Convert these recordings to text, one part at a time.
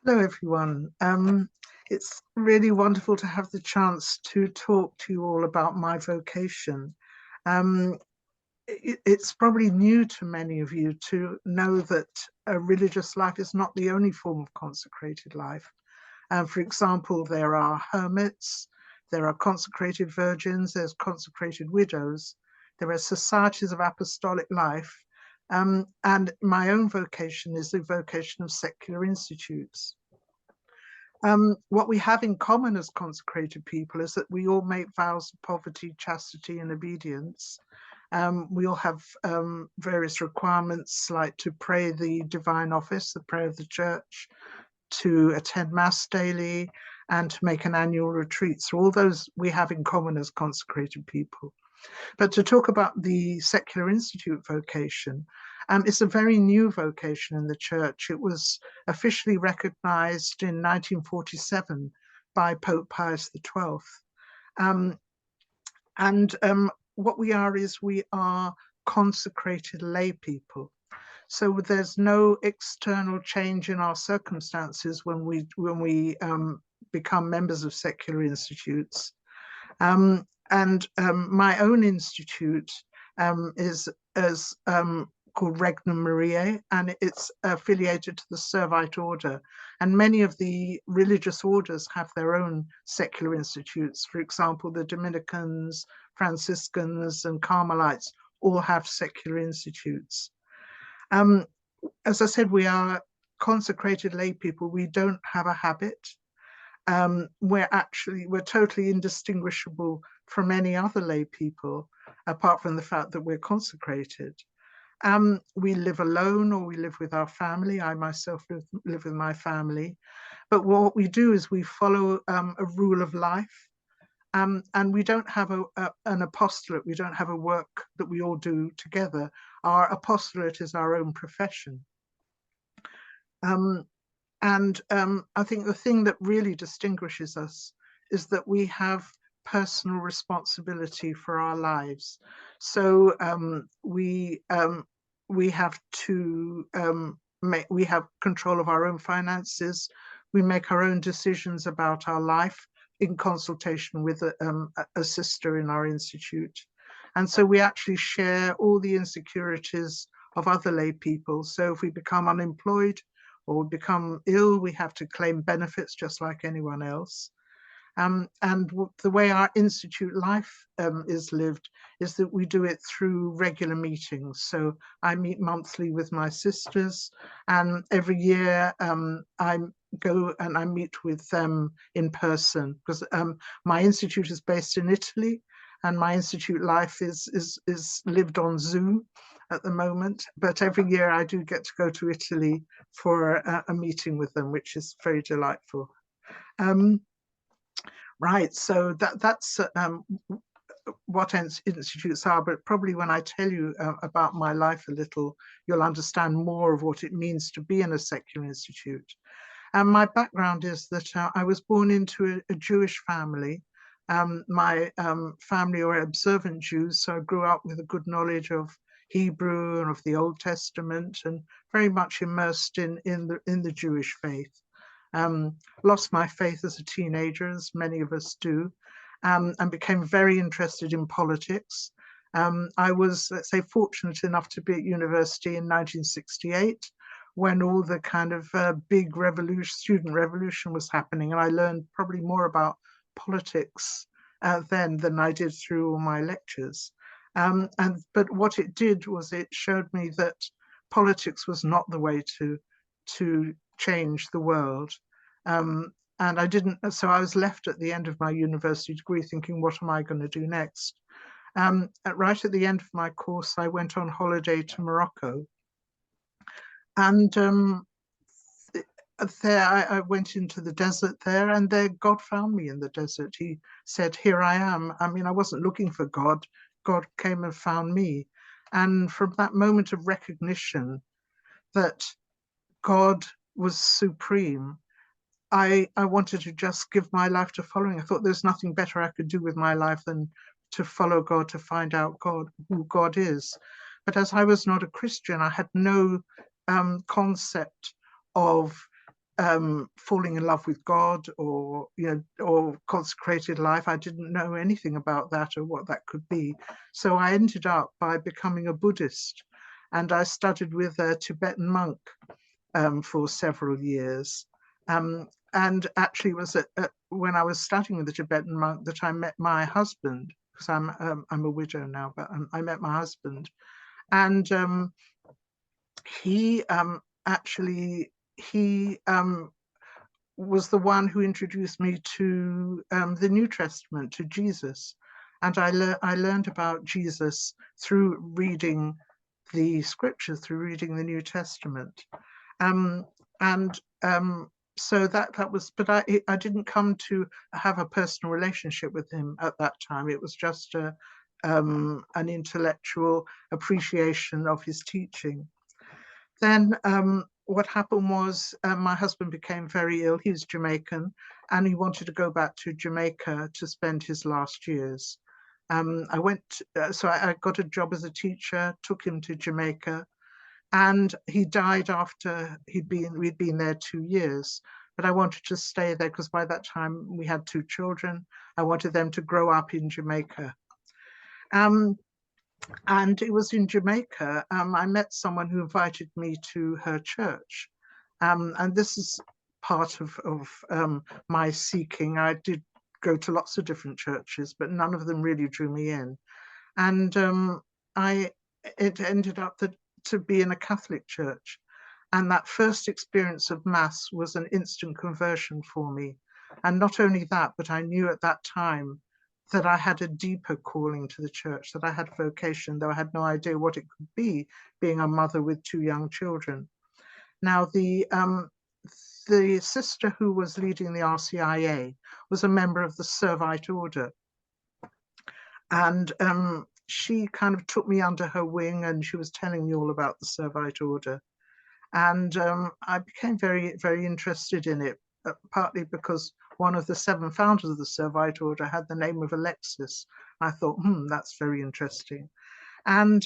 Hello, everyone. It's really wonderful to have the chance to talk to you all about my vocation. Um, it's probably new to many of you to know that a religious life is not the only form of consecrated life. For example, there are hermits, there are consecrated virgins, there's consecrated widows, there are societies of apostolic life, and my own vocation is the vocation of secular institutes. What we have in common as consecrated people is that we all make vows of poverty, chastity, and obedience. We all have various requirements like to pray the divine office, the prayer of the church, to attend mass daily, and to make an annual retreat. So all those we have in common as consecrated people. But to talk about the secular institute vocation, it's a very new vocation in the church. It was officially recognized in 1947 by Pope Pius XII. Um, and what we are is we are consecrated lay people. So there's no external change in our circumstances when we become members of secular institutes. And my own institute is called Regnum Mariae, and it's affiliated to the Servite order. And many of the religious orders have their own secular institutes. For example, the Dominicans, Franciscans, and Carmelites all have secular institutes. Um, as I said, we are consecrated lay people. We don't have a habit. We're totally indistinguishable from any other lay people, apart from the fact that we're consecrated. We live alone or we live with our family. I myself live with my family. But what we do is we follow a rule of life. And we don't have an apostolate. We don't have a work that we all do together. Our apostolate is our own profession. Um, and I think the thing that really distinguishes us is that we have personal responsibility for our lives. So we have to we have control of our own finances. We make our own decisions about our life in consultation with a sister in our institute. And so we actually share all the insecurities of other lay people. So if we become unemployed, or become ill, we have to claim benefits just like anyone else. And the way our institute life is lived is that we do it through regular meetings. So I meet monthly with my sisters, and every year I go and I meet with them in person, because my institute is based in Italy, and my institute life is lived on Zoom at the moment. But every year I do get to go to Italy for a meeting with them, which is very delightful. Um, right, so that's what institutes are, but probably when I tell you about my life a little, you'll understand more of what it means to be in a secular institute. And my background is that I was born into a Jewish family. My family are observant Jews, so I grew up with a good knowledge of Hebrew and of the Old Testament, and very much immersed in the Jewish faith. Lost my faith as a teenager, as many of us do, and became very interested in politics. I was, let's say, fortunate enough to be at university in 1968 when all the kind of big student revolution was happening. And I learned probably more about politics then than I did through all my lectures. But what it did was it showed me that politics was not the way to change the world. And I didn't, so I was left at the end of my university degree thinking, what am I going to do next? Right at the end of my course, I went on holiday to Morocco. And there I went into the desert there, and there God found me in the desert. He said, here I am. I mean, I wasn't looking for God. God came and found me. And from that moment of recognition that God was supreme, I wanted to just give my life to following. I thought there's nothing better I could do with my life than to follow God, to find out God, who God is. But as I was not a Christian, I had no concept of falling in love with God, or or consecrated life. I didn't know anything about that or what that could be. So I ended up by becoming a Buddhist, and I studied with a Tibetan monk for several years. And actually, it was when I was studying with the Tibetan monk that I met my husband, because I'm a widow now, but I met my husband, and he actually he was the one who introduced me to the New Testament, to Jesus. And I learned about Jesus through reading the scriptures, through reading the New Testament. And so that was, but I didn't come to have a personal relationship with him at that time. It was just an intellectual appreciation of his teaching. Then what happened was my husband became very ill. He was Jamaican, and he wanted to go back to Jamaica to spend his last years. I went, so I got a job as a teacher, took him to Jamaica, and he died after we'd been there 2 years. But I wanted to stay there because by that time we had 2 children. I wanted them to grow up in Jamaica. And it was in Jamaica, I met someone who invited me to her church. And this is part of my seeking. I did go to lots of different churches, but none of them really drew me in. And it ended up to be in a Catholic church. And that first experience of Mass was an instant conversion for me. And not only that, but I knew at that time that I had a deeper calling to the church, that I had vocation, though I had no idea what it could be, being a mother with 2 young children. Now, the sister who was leading the RCIA was a member of the Servite order. And she kind of took me under her wing, and she was telling me all about the Servite order. And I became very, very interested in it, partly because one of the 7 founders of the Servite order had the name of Alexis. I thought, that's very interesting. And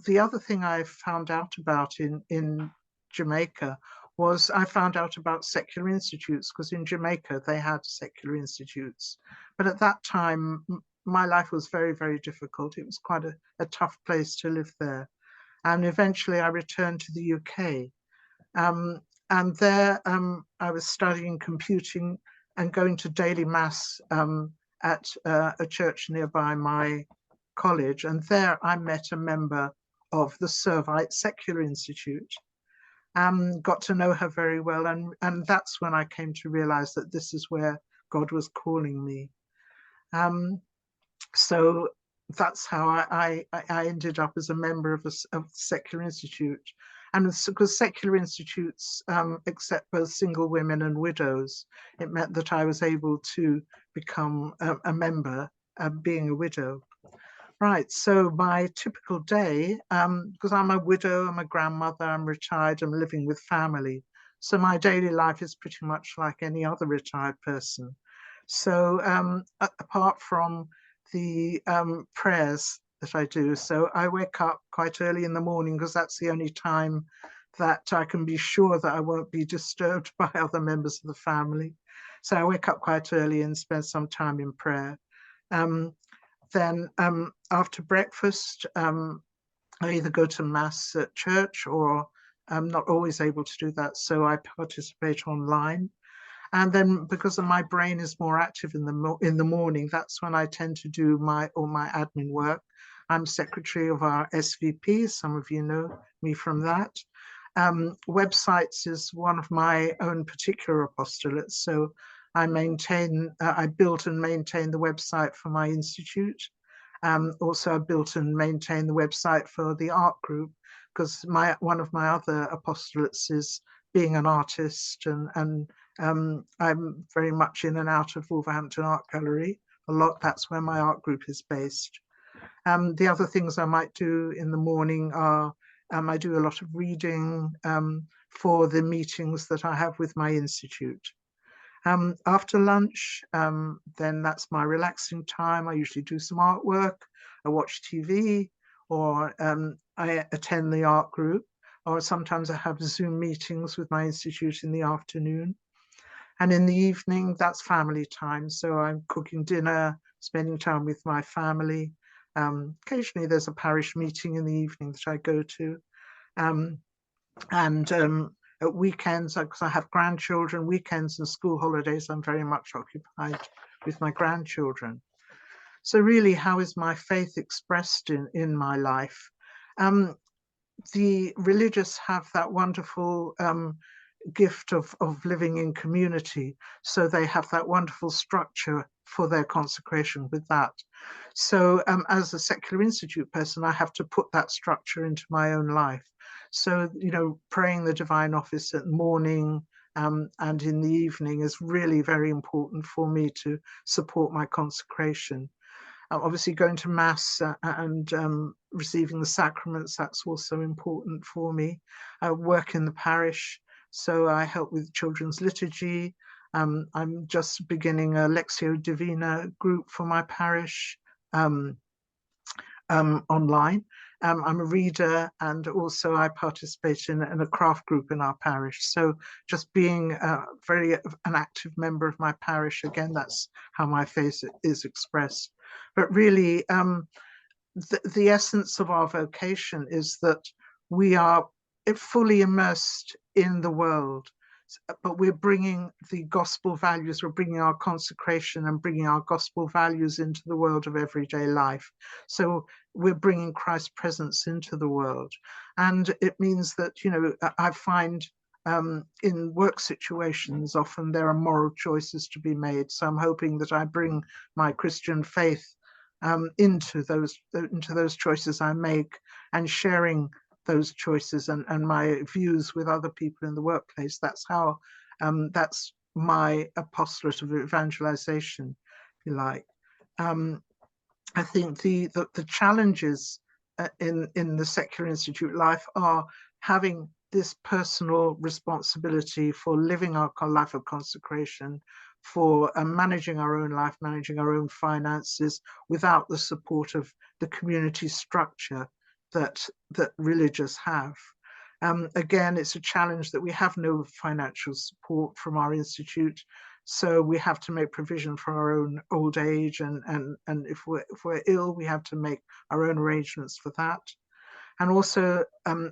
the other thing I found out about in Jamaica was I found out about secular institutes, because in Jamaica they had secular institutes. But at that time, my life was very, very difficult. It was quite a tough place to live there. And eventually I returned to the UK. And there I was studying computing and going to daily Mass at a church nearby my college. And there I met a member of the Servite Secular Institute. Got to know her very well. And that's when I came to realize that this is where God was calling me. So that's how I ended up as a member of a secular institute. And because secular institutes accept both single women and widows, it meant that I was able to become a member, being a widow. Right, so my typical day, because I'm a widow, I'm a grandmother, I'm retired, I'm living with family. So my daily life is pretty much like any other retired person. So apart from the prayers that I do, so I wake up quite early in the morning because that's the only time that I can be sure that I won't be disturbed by other members of the family. So I wake up quite early and spend some time in prayer. Then after breakfast, I either go to Mass at church, or I'm not always able to do that, so I participate online. And then because my brain is more active in the morning, that's when I tend to do all my admin work. I'm secretary of our SVP. Some of you know me from that. Websites is one of my own particular apostolates. So I built and maintain the website for my institute. Also, I built and maintain the website for the art group, because one of my other apostolates is being an artist, and I'm very much in and out of Wolverhampton Art Gallery a lot. That's where my art group is based. The other things I might do in the morning are I do a lot of reading for the meetings that I have with my institute. After lunch, then that's my relaxing time. I usually do some artwork, I watch TV, or I attend the art group. or sometimes I have Zoom meetings with my institute in the afternoon. And in the evening, that's family time. So I'm cooking dinner, spending time with my family. Occasionally there's a parish meeting in the evening that I go to. Um, and at weekends, because I have grandchildren, weekends and school holidays, I'm very much occupied with my grandchildren. So really, how is my faith expressed in my life? The religious have that wonderful gift of living in community. So they have that wonderful structure for their consecration with that. So as a secular institute person, I have to put that structure into my own life. So, praying the divine office at morning and in the evening is really very important for me to support my consecration. Obviously going to mass and receiving the sacraments, that's also important for me. I work in the parish, so I help with children's liturgy. I'm just beginning a Lectio Divina group for my parish online. I'm a reader, and also I participate in a craft group in our parish. So just being an active member of my parish, again, that's how my faith is expressed. But really, the essence of our vocation is that we are fully immersed in the world, but we're bringing the gospel values, we're bringing our consecration and bringing our gospel values into the world of everyday life. So we're bringing Christ's presence into the world. And it means that, I find in work situations, often there are moral choices to be made. So I'm hoping that I bring my Christian faith into those choices I make, and sharing those choices and my views with other people in the workplace. That's how that's my apostolate of evangelization, if you like. I think the challenges in the secular institute life are having this personal responsibility for living our life of consecration, for managing our own life, managing our own finances without the support of the community structure that religious have. Again, it's a challenge that we have no financial support from our institute. So we have to make provision for our own old age, and if we're ill, we have to make our own arrangements for that. And also,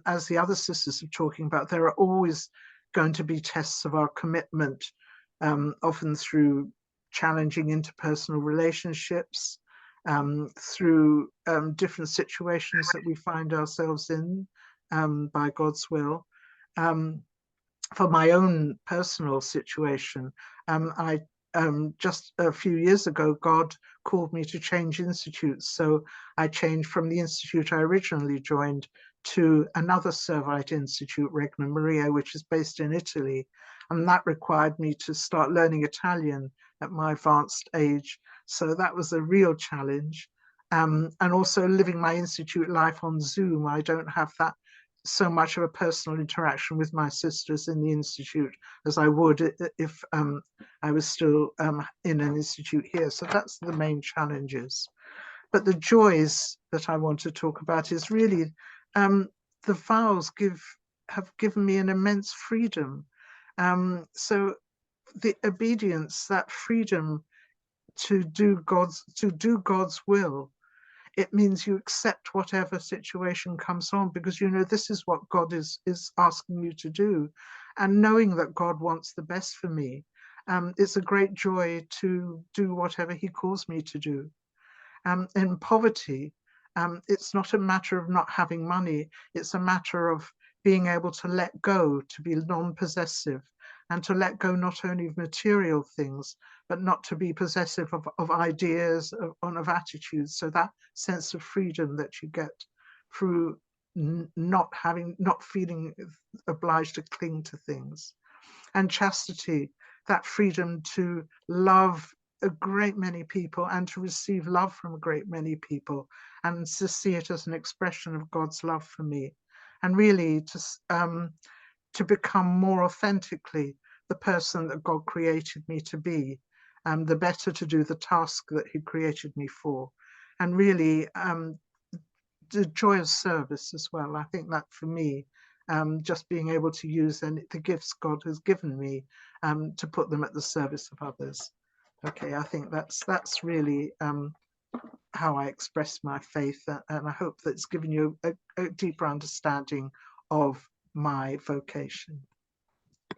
as the other sisters are talking about, there are always going to be tests of our commitment, often through challenging interpersonal relationships, through different situations that we find ourselves in by God's will. For my own personal situation, I just a few years ago, God called me to change institutes. So I changed from the institute I originally joined to another Servite institute, Regna Maria, which is based in Italy. And that required me to start learning Italian at my advanced age. So that was a real challenge. And also living my institute life on Zoom. I don't have that so much of a personal interaction with my sisters in the institute as I would if I was still in an institute here. So that's the main challenges. But the joys that I want to talk about is really the vows have given me an immense freedom. So the obedience, that freedom to do God's will, it means you accept whatever situation comes on, because this is what God is asking you to do, and knowing that God wants the best for me. It's a great joy to do whatever he calls me to do. In poverty, it's not a matter of not having money, it's a matter of being able to let go, to be non-possessive, and to let go not only of material things, but not to be possessive of ideas, of attitudes. So that sense of freedom that you get through not feeling obliged to cling to things. And chastity, that freedom to love a great many people and to receive love from a great many people, and to see it as an expression of God's love for me, and really to become more authentically the person that God created me to be, the better to do the task that he created me for. And really the joy of service as well. I think that for me just being able to use the gifts God has given me to put them at the service of others. Okay, I think that's really how I express my faith, and I hope that's given you a deeper understanding of my vocation.